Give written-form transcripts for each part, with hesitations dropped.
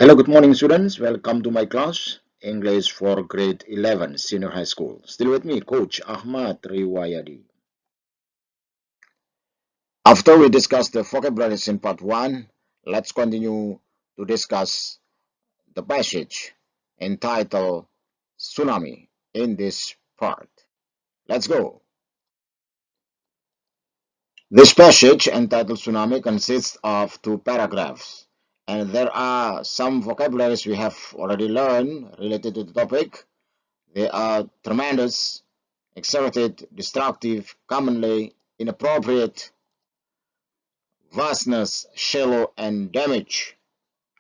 Hello, good morning, students. Welcome to my class, English for grade 11, senior high school. Still with me, Coach Ahmad Riwayadi. After we discuss the vocabularies in part 1, let's continue to discuss the passage entitled Tsunami in this part. Let's go. This passage entitled Tsunami consists of two paragraphs, and there are some vocabularies we have already learned related to the topic. They are tremendous, exerted, destructive, commonly inappropriate, vastness, shallow, and damage.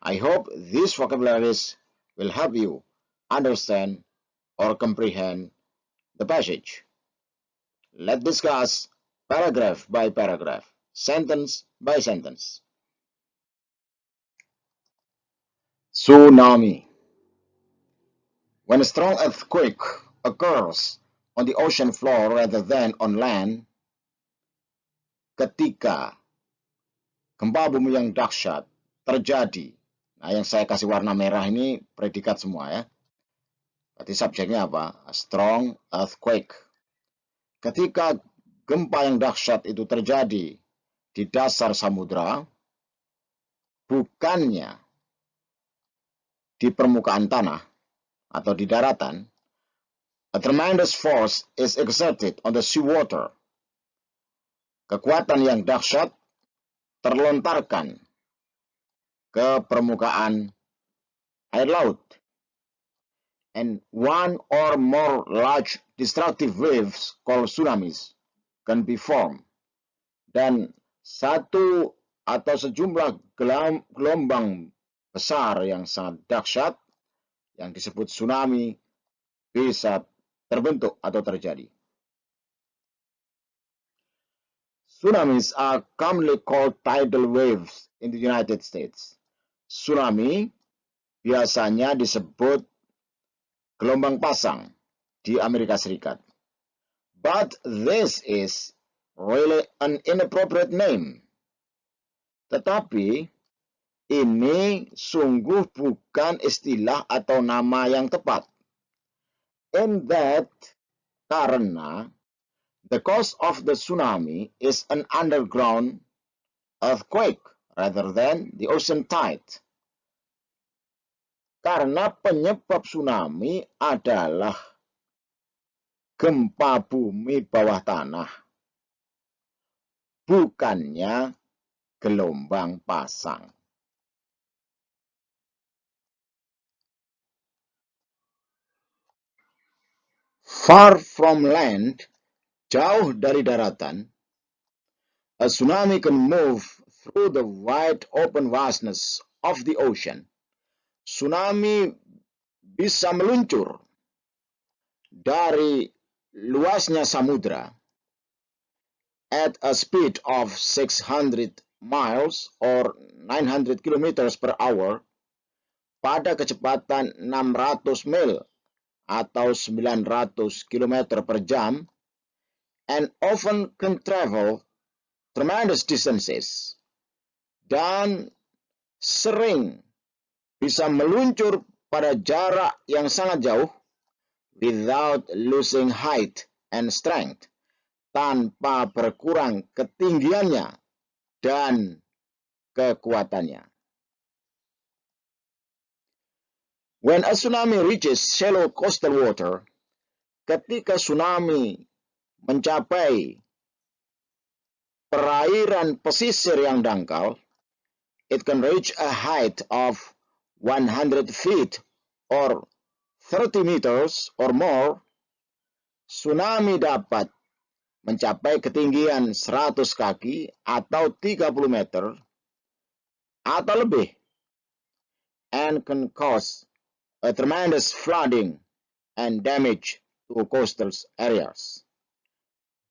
I hope these vocabularies will help you understand or comprehend the passage. Let's discuss paragraph by paragraph, sentence by sentence. Tsunami. When a strong earthquake occurs on the ocean floor rather than on land, ketika gempa bumi yang dahsyat terjadi. Nah, yang saya kasih warna merah ini predikat semua ya. Berarti subjeknya apa? A strong earthquake. Ketika gempa yang dahsyat itu terjadi di dasar samudra, bukannya di permukaan tanah atau di daratan, a tremendous force is exerted on the seawater. Kekuatan yang dahsyat terlontarkan ke permukaan air laut. And one or more large destructive waves called tsunamis can be formed. Dan satu atau sejumlah gelombang besar yang sangat dahsyat yang disebut tsunami bisa terbentuk atau terjadi. Tsunamis are commonly called tidal waves in the United States. Tsunami biasanya disebut gelombang pasang di Amerika Serikat. But this is really an inappropriate name. Tetapi ini sungguh bukan istilah atau nama yang tepat. In that, karena the cause of the tsunami is an underground earthquake rather than the ocean tide. Karena penyebab tsunami adalah gempa bumi bawah tanah, bukannya gelombang pasang. Far from land, jauh dari daratan, a tsunami can move through the wide open vastness of the ocean. Tsunami bisa meluncur dari luasnya samudra at a speed of 600 miles or 900 kilometers per hour pada kecepatan 600 mil atau 900 km per jam, and often can travel tremendous distances, dan sering bisa meluncur pada jarak yang sangat jauh without losing height and strength, tanpa berkurang ketinggiannya dan kekuatannya. When a tsunami reaches shallow coastal water, ketika tsunami mencapai perairan pesisir yang dangkal, it can reach a height of 100 feet or 30 meters or more. Tsunami dapat mencapai ketinggian 100 kaki atau 30 meter atau lebih, and can cause a tremendous flooding and damage to coastal areas,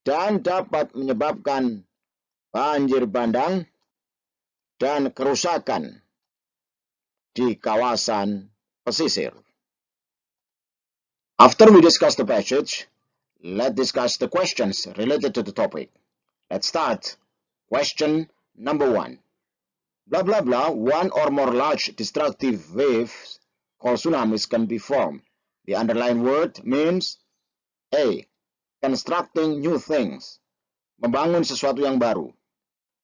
dan dapat menyebabkan banjir bandang dan kerusakan di kawasan pesisir. After we discuss the passage, let's discuss the questions related to the topic. Let's start. Question number 1. Blah, blah, blah. One or more large destructive waves called tsunamis can be formed. The underlying word means A. Constructing new things. Membangun sesuatu yang baru.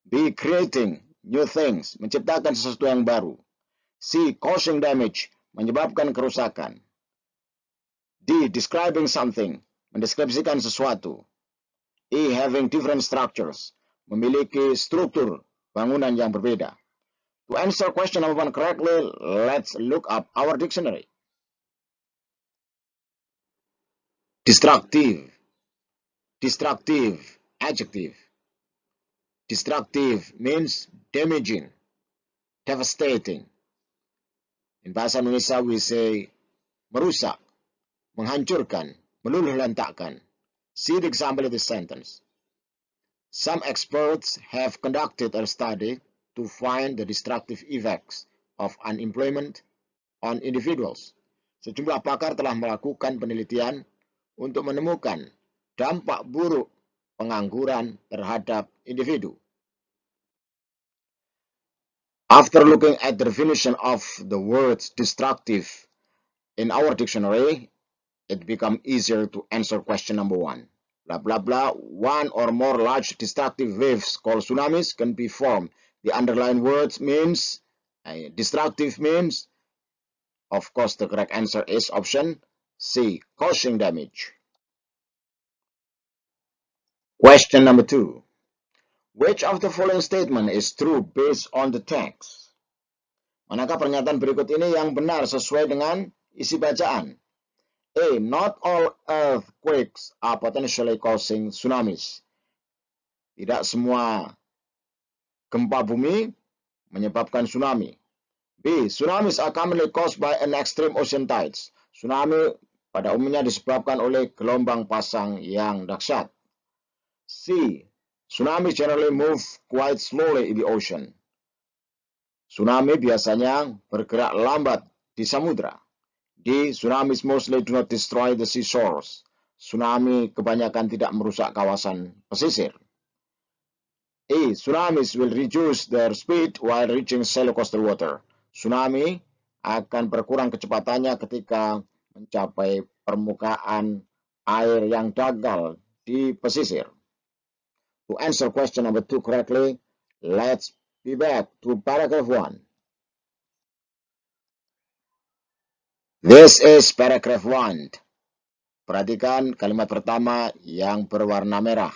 B. Creating new things. Menciptakan sesuatu yang baru. C. Causing damage. Menyebabkan kerusakan. D. Describing something. Mendeskripsikan sesuatu. E. Having different structures. Memiliki struktur bangunan yang berbeda. To answer question number 1 correctly, let's look up our dictionary. Destructive. Destructive. Adjective. Destructive means damaging, devastating. In bahasa Indonesia we say merusak, menghancurkan, meluluh lantakkan. See the example of this sentence. Some experts have conducted a study to find the destructive effects of unemployment on individuals. Sejumlah pakar telah melakukan penelitian untuk menemukan dampak buruk pengangguran terhadap individu. After looking at the definition of the word destructive in our dictionary, it becomes easier to answer question number 1. Blah, blah, blah. One or more large destructive waves called tsunamis can be formed. The underlying words means, destructive means, of course the correct answer is option C, causing damage. Question number 2. Which of the following statement is true based on the text? Manakah pernyataan berikut ini yang benar sesuai dengan isi bacaan? A. Not all earthquakes are potentially causing tsunamis. Tidak semua gempa bumi menyebabkan tsunami. B. Tsunamis are commonly caused by an extreme ocean tides. Tsunami pada umumnya disebabkan oleh gelombang pasang yang dahsyat. C. Tsunamis generally move quite slowly in the ocean. Tsunami biasanya bergerak lambat di samudra. D. Tsunamis mostly do not destroy the seashores. Tsunami kebanyakan tidak merusak kawasan pesisir. E. Tsunamis will reduce their speed while reaching shallow coastal water. Tsunami akan berkurang kecepatannya ketika mencapai permukaan air yang dangkal di pesisir. To answer question number 2 correctly, let's be back to paragraph 1. This is paragraph 1. Perhatikan kalimat pertama yang berwarna merah.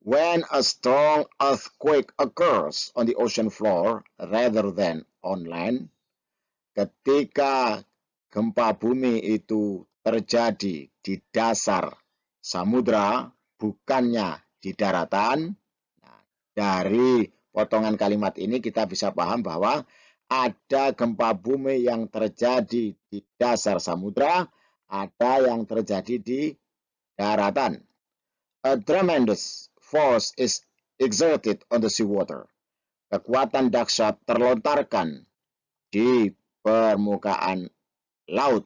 When a strong earthquake occurs on the ocean floor rather than on land, ketika gempa bumi itu terjadi di dasar samudra, bukannya di daratan. Nah, dari potongan kalimat ini kita bisa paham bahwa ada gempa bumi yang terjadi di dasar samudra, ada yang terjadi di daratan. A tremendous force is exerted on the seawater. Kekuatan dahsyat terlontarkan di permukaan laut.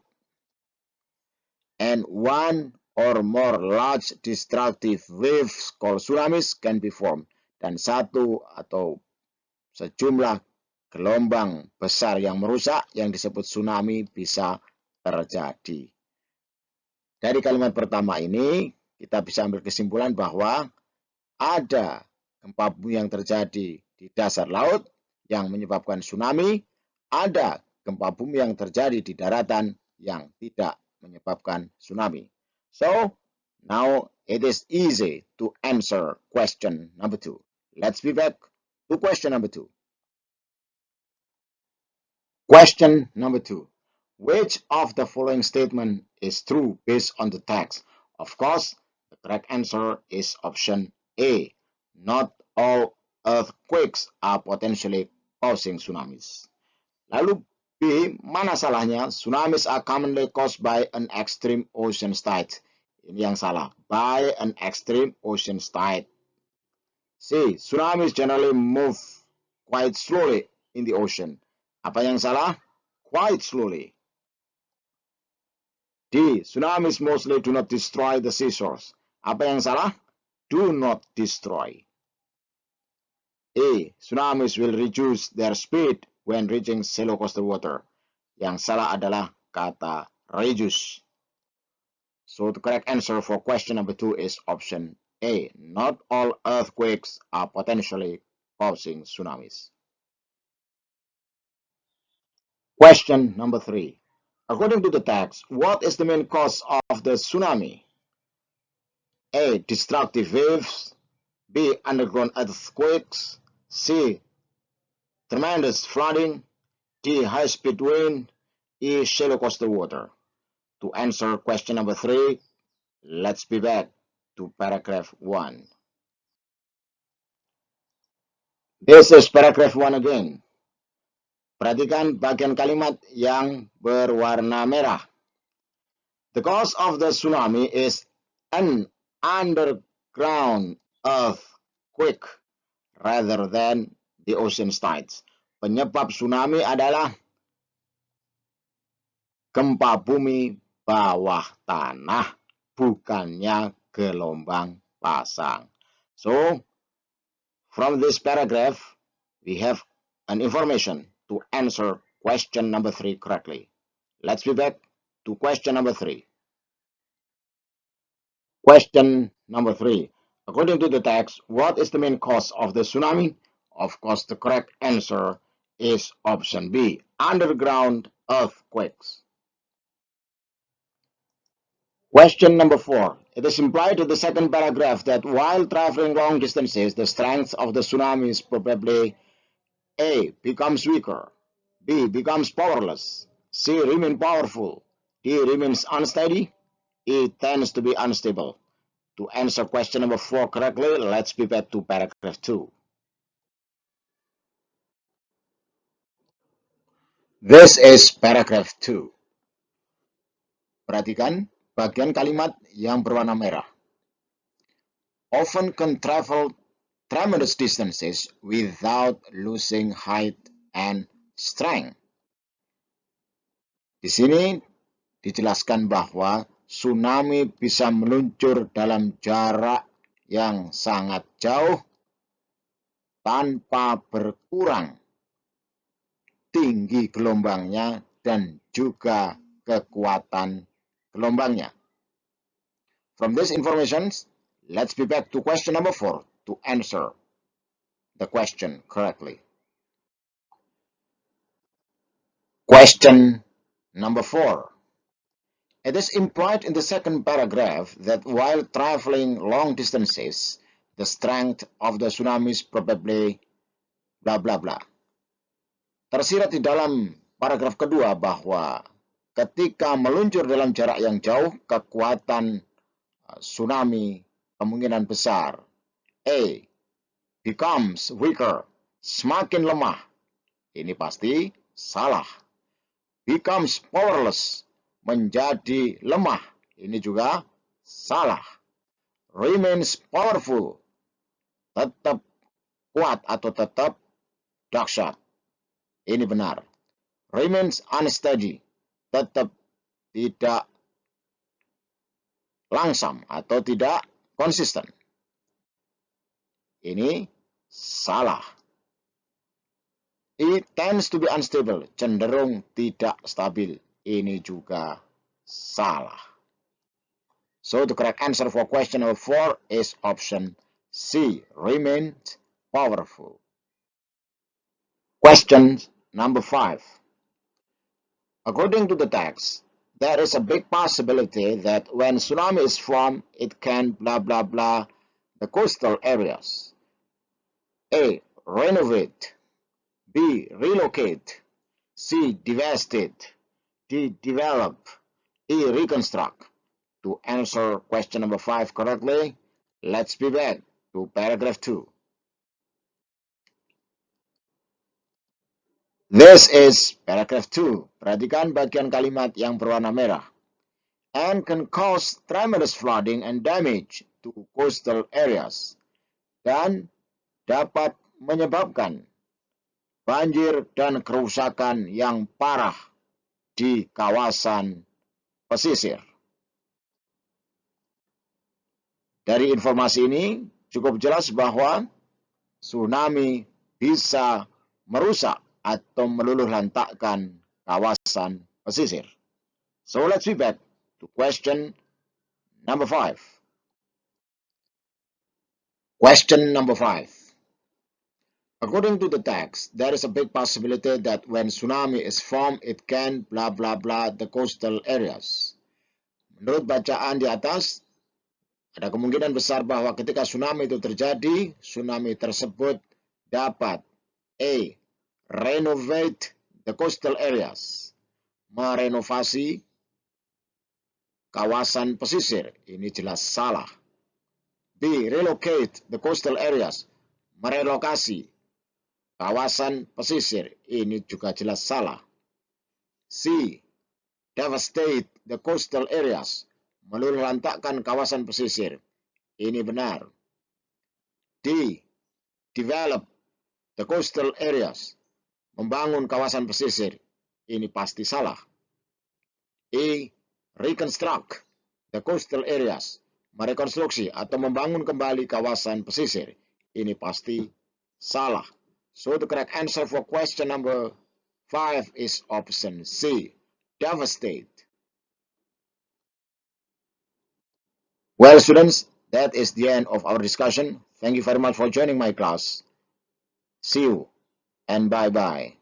And one or more large destructive waves called tsunamis can be formed. Dan satu atau sejumlah gelombang besar yang merusak yang disebut tsunami bisa terjadi. Dari kalimat pertama ini kita bisa ambil kesimpulan bahwa ada gempa bumi yang terjadi di dasar laut yang menyebabkan tsunami, ada gempa bumi yang terjadi di daratan yang tidak menyebabkan tsunami. So, now it is easy to answer question number 2. Let's be back to question number 2. Question number 2. Which of the following statement is true based on the text? Of course, the correct answer is option A. Not all earthquakes are potentially causing tsunamis. Lalu B, mana salahnya? Tsunamis are commonly caused by an extreme ocean tide. Ini yang salah. By an extreme ocean tide. C, tsunamis generally move quite slowly in the ocean. Apa yang salah? Quite slowly. D, tsunamis mostly do not destroy the seashores. Apa yang salah? Do not destroy. A. Tsunamis will reduce their speed when reaching shallow coastal water. Yang salah adalah kata reduce. So the correct answer for question number 2 is option A. Not all earthquakes are potentially causing tsunamis. Question number 3. According to the text, what is the main cause of the tsunami? A. Destructive waves. B. Underground earthquakes. C. Tremendous flooding. D. High-speed wind. E. Shallow coastal water. To answer question number 3, let's be back to paragraph 1. This is paragraph 1 again. Perhatikan bagian kalimat yang berwarna merah. The cause of the tsunami is an underground earthquake rather than the ocean tides. Penyebab tsunami adalah gempa bumi bawah tanah, bukannya gelombang pasang. So, from this paragraph, we have an information to answer question number 3 correctly. Let's be back to question number 3. Question number 3. According to the text, what is the main cause of the tsunami? Of course, the correct answer is option B, underground earthquakes. Question number 4. It is implied in the second paragraph that while traveling long distances, the strength of the tsunami is probably A. Becomes weaker, B. Becomes powerless, C. Remain powerful, D. Remains unsteady, E. Tends to be unstable. To answer question number 4 correctly, let's be back to paragraph 2. This is paragraph 2. Perhatikan bagian kalimat yang berwarna merah. Often can travel tremendous distances without losing height and strength. Di sini dijelaskan bahwa tsunami bisa meluncur dalam jarak yang sangat jauh tanpa berkurang tinggi gelombangnya dan juga kekuatan gelombangnya. From this information, let's be back to question number 4 to answer the question correctly. Question number 4. It is implied in the second paragraph that while traveling long distances, the strength of the tsunami is probably blah blah blah. Tersirat di dalam paragraf kedua bahwa ketika meluncur dalam jarak yang jauh, kekuatan tsunami kemungkinan besar A. Becomes weaker, semakin lemah. Ini pasti salah. Becomes powerless, menjadi lemah. Ini juga salah. Remains powerful, tetap kuat atau tetap dahsyat. Ini benar. Remains unsteady, tetap tidak langsam atau tidak konsisten. Ini salah. It tends to be unstable, cenderung tidak stabil. Ini juga salah. So the correct answer for question number 4 is option C, remains powerful. Question number 5. According to the text, there is a big possibility that when tsunami is formed, it can blah blah blah the coastal areas. A. Renovate. B. Relocate. C. Devastate. D. Develop. E. Reconstruct. To answer question number 5 correctly, let's be back to paragraph 2. This is paragraph 2. Perhatikan bagian kalimat yang berwarna merah. And can cause tremendous flooding and damage to coastal areas. Dan dapat menyebabkan banjir dan kerusakan yang parah di kawasan pesisir. Dari informasi ini cukup jelas bahwa tsunami bisa merusak atau meluluhlantakkan kawasan pesisir. So let's be back to question number 5. Question number 5. According to the text, there is a big possibility that when tsunami is formed, it can blah blah blah the coastal areas. Menurut bacaan di atas, ada kemungkinan besar bahwa ketika tsunami itu terjadi, tsunami tersebut dapat A. Renovate the coastal areas, merenovasi kawasan pesisir. Ini jelas salah. B. Relocate the coastal areas, merelokasi kawasan pesisir. Ini juga jelas salah. C. Devastate the coastal areas, meluluhlantakkan kawasan pesisir. Ini benar. D. Develop the coastal areas, membangun kawasan pesisir. Ini pasti salah. E. Reconstruct the coastal areas, merekonstruksi atau membangun kembali kawasan pesisir. Ini pasti salah. So the correct answer for question number 5 is option C, devastate. Well, students, that is the end of our discussion. Thank you very much for joining my class. See you and bye-bye.